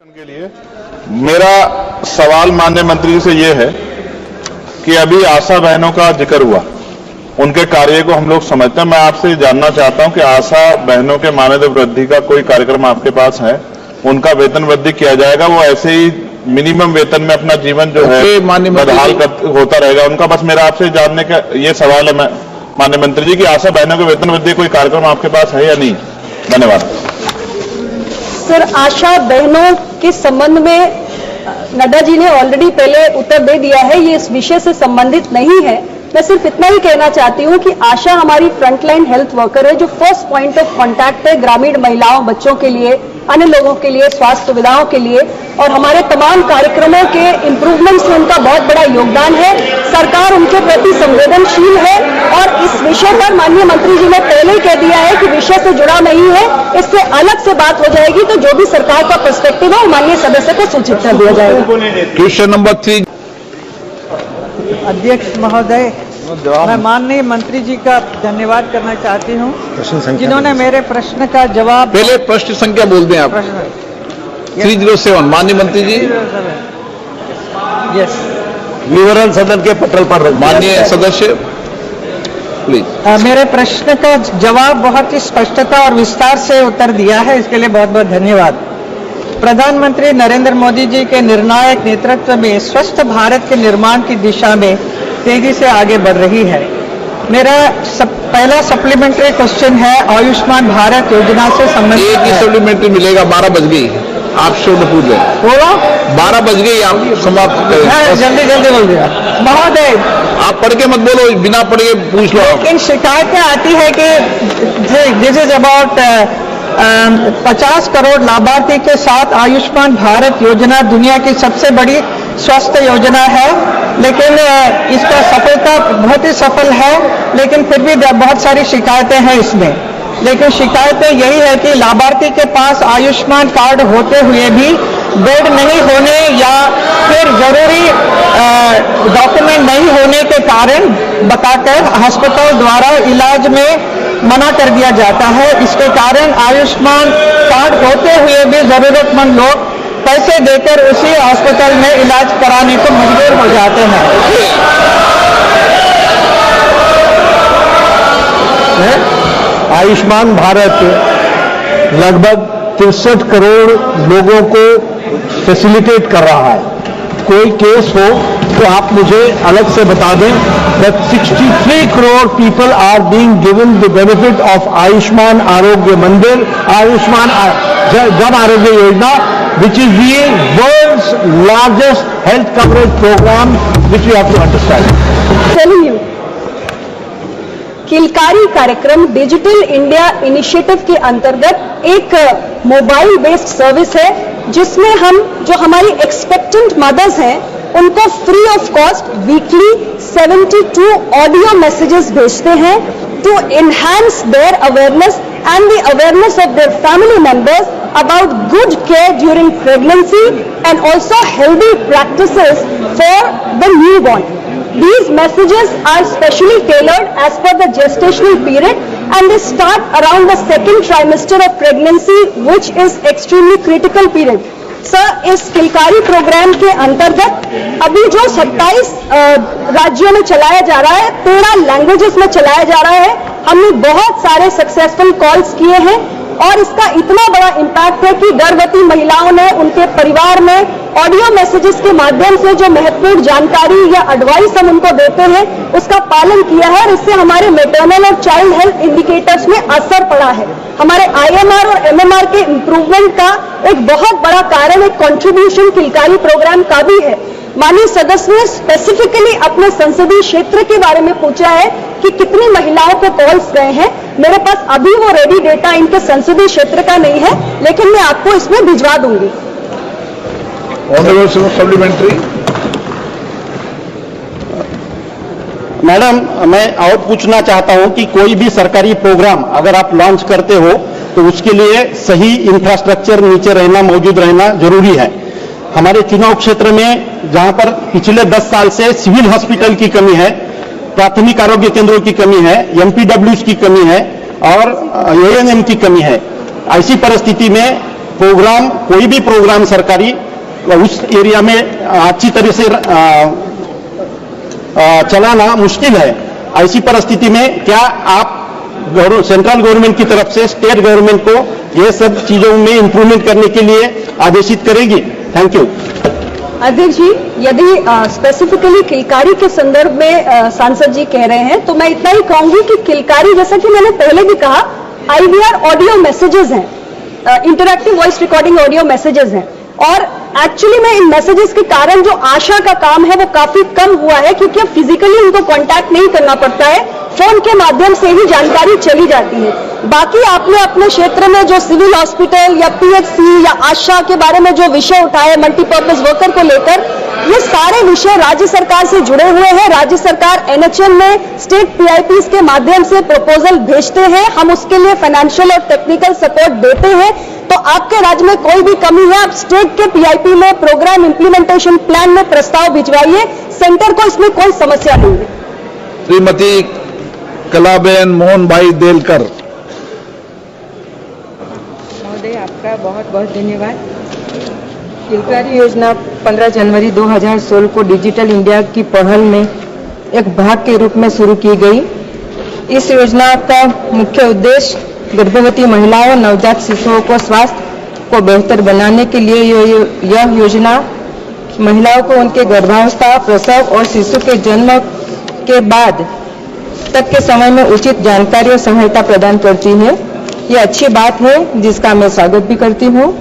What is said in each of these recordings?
के लिए मेरा सवाल माननीय मंत्री जी से ये है कि अभी आशा बहनों का जिक्र हुआ, उनके कार्य को हम लोग समझते हैं। मैं आपसे जानना चाहता हूं कि आशा बहनों के मानदेय वृद्धि का कोई कार्यक्रम आपके पास है? उनका वेतन वृद्धि किया जाएगा? वो ऐसे ही मिनिमम वेतन में अपना जीवन जो है बदहाल होता रहेगा उनका? बस मेरा आपसे जानने का ये सवाल है माननीय मंत्री जी कि आशा बहनों के वेतन वृद्धि कोई कार्यक्रम आपके पास है या नहीं? धन्यवाद। सर, आशा बहनों के संबंध में नड्डा जी ने ऑलरेडी पहले उत्तर दे दिया है, ये इस विषय से संबंधित नहीं है। मैं सिर्फ इतना ही कहना चाहती हूँ कि आशा हमारी फ्रंटलाइन हेल्थ वर्कर है, जो फर्स्ट पॉइंट ऑफ कांटेक्ट है ग्रामीण महिलाओं, बच्चों के लिए, अन्य लोगों के लिए, स्वास्थ्य सुविधाओं के लिए, और हमारे तमाम कार्यक्रमों के इंप्रूवमेंट्स में उनका बहुत बड़ा योगदान है। सरकार उनके प्रति संवेदनशील है और इस विषय पर माननीय मंत्री जी ने पहले ही कह दिया है कि विषय से जुड़ा नहीं है, इससे अलग से बात हो जाएगी, तो जो भी सरकार का पर्सपेक्टिव है वो माननीय सदस्य को सूचित कर दिया जाएगा। Question number 3। अध्यक्ष महोदय, मैं माननीय मंत्री जी का धन्यवाद करना चाहती हूं, जिन्होंने मेरे प्रश्न का जवाब। पहले प्रश्न संख्या बोल दें आप। 307 माननीय मंत्री जी। यस, विवरण सदन के पटल पर माननीय सदस्य प्लीज। मेरे प्रश्न का जवाब बहुत ही स्पष्टता और विस्तार से उत्तर दिया है, इसके लिए बहुत बहुत धन्यवाद। प्रधानमंत्री नरेंद्र मोदी जी के निर्णायक नेतृत्व में स्वस्थ भारत के निर्माण की दिशा में तेजी से आगे बढ़ रही है। मेरा पहला सप्लीमेंट्री क्वेश्चन है आयुष्मान भारत योजना से संबंधित। एक ही सप्लीमेंट्री मिलेगा। 12 बज गई, आप शुरू पूछ लें। बोलो, 12 बज गई, आप समाप्त करें। जल्दी बोल दिया महोदय। आप पढ़ के मत बोलो, बिना पढ़ के पूछ लो। लेकिन शिकायतें आती है कि दिस इज अबाउट 50 करोड़ लाभार्थी के साथ आयुष्मान भारत योजना दुनिया की सबसे बड़ी स्वास्थ्य योजना है, लेकिन इसका सफलता बहुत ही सफल है, लेकिन फिर भी बहुत सारी शिकायतें हैं इसमें। लेकिन शिकायतें यही है कि लाभार्थी के पास आयुष्मान कार्ड होते हुए भी बेड नहीं होने या फिर जरूरी डॉक्यूमेंट नहीं होने के कारण बताकर अस्पताल द्वारा इलाज में मना कर दिया जाता है। इसके कारण आयुष्मान कार्ड होते हुए भी जरूरतमंद लोग पैसे देकर उसी अस्पताल में इलाज कराने को मजबूर हो जाते हैं। आयुष्मान भारत लगभग 63 करोड़ लोगों को फैसिलिटेट कर रहा है। कोई केस हो तो आप मुझे अलग से बता दें। That 63 crore people are being given the benefit of Ayushman Arogya Mandir, Ayushman Jan Arogya Yojana, which is the world's largest health coverage program, which we have to understand. Telling you, किलकारी कार्यक्रम डिजिटल इंडिया इनिशिएटिव के अंतर्गत एक मोबाइल बेस्ड सर्विस है, जिसमें हम जो हमारी एक्सपेक्टेंट मदर्स हैं उनको free of cost weekly 72 audio messages भेजते हैं to enhance their awareness and the awareness of their family members about good care during pregnancy and also healthy practices for the newborn. These messages are specially tailored as per the gestational period and they start around the second trimester of pregnancy, which is extremely critical period. Sir, इस किलकारी programme के अंतर्गत अभी जो 27 राज्यों में चलाया जा रहा है, 13 लैंग्वेजेस में चलाया जा रहा है। हमने बहुत सारे सक्सेसफुल कॉल्स किए हैं और इसका इतना बड़ा इम्पैक्ट है कि गर्भवती महिलाओं ने उनके परिवार में ऑडियो मैसेजेस के माध्यम से जो महत्वपूर्ण जानकारी या एडवाइस हम उनको देते हैं उसका पालन किया है और इससे हमारे मैटरनल और चाइल्ड हेल्थ इंडिकेटर्स में असर पड़ा है। हमारे IMR और MMR के इम्प्रूवमेंट का एक बहुत बड़ा कारण, एक कंट्रीब्यूशन किलकारी प्रोग्राम का भी है। माननीय सदस्य ने स्पेसिफिकली अपने संसदीय क्षेत्र के बारे में पूछा है कि कितनी महिलाओं को कॉल्स गए हैं। मेरे पास अभी वो रेडी डेटा इनके संसदीय क्षेत्र का नहीं है, लेकिन मैं आपको इसमें भिजवा दूंगी। सप्लीमेंट्री। मैडम, मैं और पूछना चाहता हूं कि कोई भी सरकारी प्रोग्राम अगर आप लॉन्च करते हो तो उसके लिए सही इंफ्रास्ट्रक्चर नीचे रहना, मौजूद रहना जरूरी है। हमारे चुनाव क्षेत्र में जहां पर पिछले 10 साल से सिविल हॉस्पिटल की कमी है, प्राथमिक आरोग्य केंद्रों की कमी है, MPWs की कमी है और ANM की कमी है। ऐसी परिस्थिति में प्रोग्राम, कोई भी प्रोग्राम सरकारी उस एरिया में अच्छी तरह से चलाना मुश्किल है। ऐसी परिस्थिति में क्या आप सेंट्रल गवर्नमेंट की तरफ से स्टेट गवर्नमेंट को ये सब चीजों में इंप्रूवमेंट करने के लिए आदेशित करेगी? Thank you. अध्यक्ष जी, यदि स्पेसिफिकली किलकारी के संदर्भ में सांसद जी कह रहे हैं तो मैं इतना ही कहूंगी कि किलकारी, जैसा कि मैंने पहले भी कहा, IVR ऑडियो मैसेजेस हैं, interactive voice recording audio messages हैं, और एक्चुअली में इन मैसेजेस के कारण जो आशा का काम है वो काफी कम हुआ है, क्योंकि अब फिजिकली उनको कांटेक्ट नहीं करना पड़ता है, फोन के माध्यम से ही जानकारी चली जाती है। बाकी आपने अपने क्षेत्र में जो सिविल हॉस्पिटल या PHC या आशा के बारे में जो विषय उठाए मल्टीपर्पज वर्कर को लेकर, ये सारे विषय राज्य सरकार से जुड़े हुए हैं। राज्य सरकार NHM में स्टेट PIPs के माध्यम से प्रपोजल भेजते हैं, हम उसके लिए फाइनेंशियल और टेक्निकल सपोर्ट देते हैं। तो आपके राज्य में कोई भी कमी है, आप स्टेट के PIP में प्रोग्राम इंप्लीमेंटेशन प्लान में प्रस्ताव भिजवाइए, सेंटर को इसमें कोई समस्या नहीं है। श्रीमती कलाबेन मोहन भाई देलकर। महोदय, आपका बहुत बहुत धन्यवाद। किलकारी योजना 15 जनवरी 2016 को डिजिटल इंडिया की पहल में एक भाग के रूप में शुरू की गई। इस योजना का मुख्य उद्देश्य गर्भवती महिलाओं और नवजात शिशुओं को स्वास्थ्य को बेहतर बनाने के लिए यह योजना महिलाओं को उनके गर्भावस्था, प्रसव और शिशु के जन्म के बाद तक के समय में उचित जानकारी और सहायता प्रदान करती है। ये अच्छी बात है जिसका मैं स्वागत भी करती हूँ।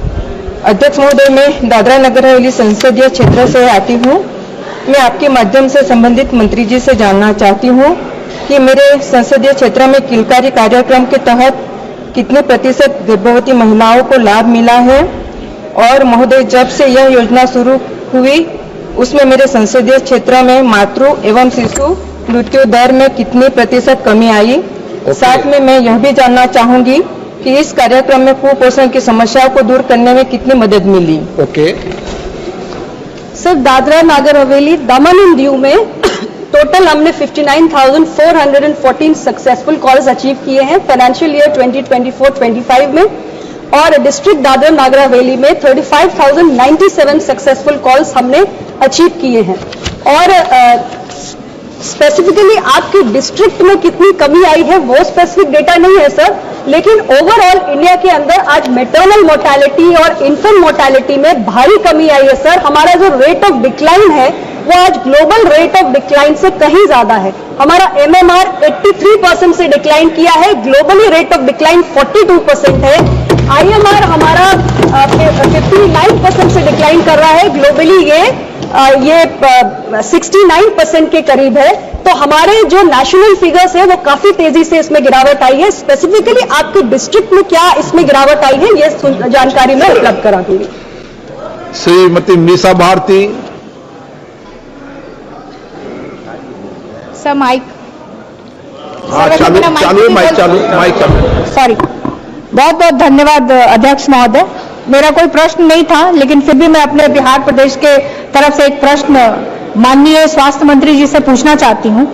अध्यक्ष महोदय, मैं दादरा नगर हवेली संसदीय क्षेत्र से आती हूँ। मैं आपके माध्यम से संबंधित मंत्री जी से जानना चाहती हूँ कि मेरे संसदीय क्षेत्र में किलकारी कार्यक्रम के तहत कितने प्रतिशत गर्भवती महिलाओं को लाभ मिला है, और महोदय जब से यह योजना शुरू हुई उसमें मेरे संसदीय क्षेत्र में मातृ एवं शिशु मृत्यु दर में कितनी प्रतिशत कमी आई। साथ में मैं यह भी जानना चाहूंगी कि इस कार्यक्रम में कुपोषण की समस्याओं को दूर करने में कितनी मदद मिली। Okay. Sir, Dadra Nagar Haveli, Daman and Diu में टोटल हमने 59,414 सक्सेसफुल कॉल्स अचीव किए हैं फाइनेंशियल ईयर 2024-25 में, और डिस्ट्रिक्ट दादरा नागर हवेली में 35,097 सक्सेसफुल कॉल्स हमने अचीव किए हैं। और स्पेसिफिकली आपकी डिस्ट्रिक्ट में कितनी कमी आई है वो स्पेसिफिक डेटा नहीं है सर, लेकिन ओवरऑल इंडिया के अंदर आज मैटरनल मोर्टेलिटी और इन्फेंट मोर्टेलिटी में भारी कमी आई है सर। हमारा जो रेट ऑफ डिक्लाइन है वो आज ग्लोबल रेट ऑफ डिक्लाइन से कहीं ज्यादा है। हमारा MMR 83% से डिक्लाइन किया है, ग्लोबली रेट ऑफ डिक्लाइन 42% है। IMR हमारा 59% से डिक्लाइन कर रहा है, ग्लोबली ये 69% के करीब है। तो हमारे जो नेशनल फिगर्स है वो काफी तेजी से इसमें गिरावट आई है। स्पेसिफिकली आपके डिस्ट्रिक्ट में क्या इसमें गिरावट आई है ये जानकारी मैं उपलब्ध करा दूंगी। श्रीमती मीसा भारती। सर, माइक चालू, माइक चालू। सॉरी। बहुत बहुत धन्यवाद अध्यक्ष महोदय। मेरा कोई प्रश्न नहीं था, लेकिन फिर भी मैं अपने बिहार प्रदेश के तरफ से एक प्रश्न माननीय स्वास्थ्य मंत्री जी से पूछना चाहती हूं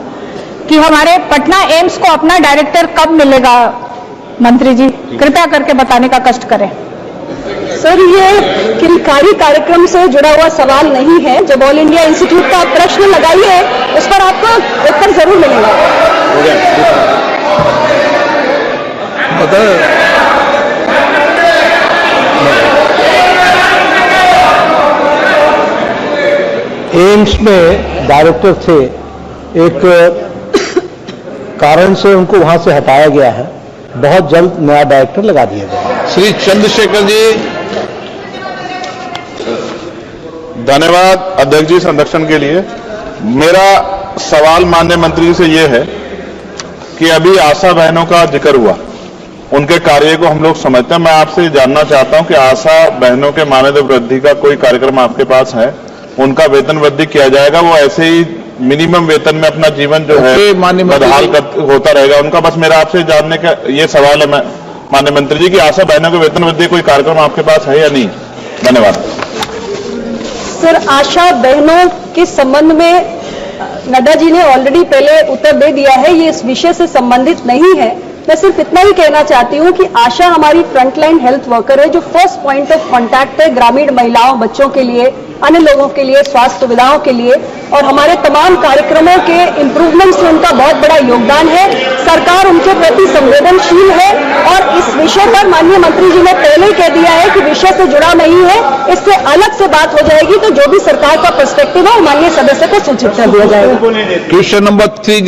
कि हमारे पटना एम्स को अपना डायरेक्टर कब मिलेगा। मंत्री जी कृपया करके बताने का कष्ट करें। सर, ये किलकारी कार्यक्रम से जुड़ा हुआ सवाल नहीं है। जब ऑल इंडिया इंस्टीट्यूट का आप प्रश्न लगाइए उस पर आपको उत्तर जरूर मिलेगा। एम्स में डायरेक्टर थे, एक कारण से उनको वहां से हटाया गया है, बहुत जल्द नया डायरेक्टर लगा दिया गया। श्री चंद्रशेखर जी। धन्यवाद अध्यक्ष जी संरक्षण के लिए। मेरा सवाल माननीय मंत्री जी से यह है कि अभी आशा बहनों का जिक्र हुआ, उनके कार्य को हम लोग समझते हैं। मैं आपसे जानना चाहता हूं कि आशा बहनों के मानदेय वृद्धि का कोई कार्यक्रम आपके पास है? उनका वेतन वृद्धि किया जाएगा? वो ऐसे ही मिनिमम वेतन में अपना जीवन जो है बदहाल होता रहेगा? उनका बस मेरा आपसे जानने का ये सवाल है माननीय मंत्री जी कि आशा बहनों के वेतन वृद्धि कोई कार्यक्रम आपके पास है या नहीं? धन्यवाद। सर, आशा बहनों के संबंध में नड्डा जी ने ऑलरेडी पहले उत्तर दे दिया है, ये इस विषय से संबंधित नहीं है। मैं सिर्फ इतना ही कहना चाहती हूं कि आशा हमारी फ्रंटलाइन हेल्थ वर्कर है, जो फर्स्ट पॉइंट ऑफ कांटेक्ट है ग्रामीण महिलाओं, बच्चों के लिए, अन्य लोगों के लिए, स्वास्थ्य सुविधाओं के लिए, और हमारे तमाम कार्यक्रमों के इंप्रूवमेंट्स में उनका बहुत बड़ा योगदान है। सरकार उनके प्रति संवेदनशील है और इस विषय पर माननीय मंत्री जी ने पहले ही कह दिया है कि विषय से जुड़ा नहीं है, इससे अलग से बात हो जाएगी, तो जो भी सरकार का पर्सपेक्टिव है वो माननीय सदस्य को सूचित कर दिया जाएगा। Question number 3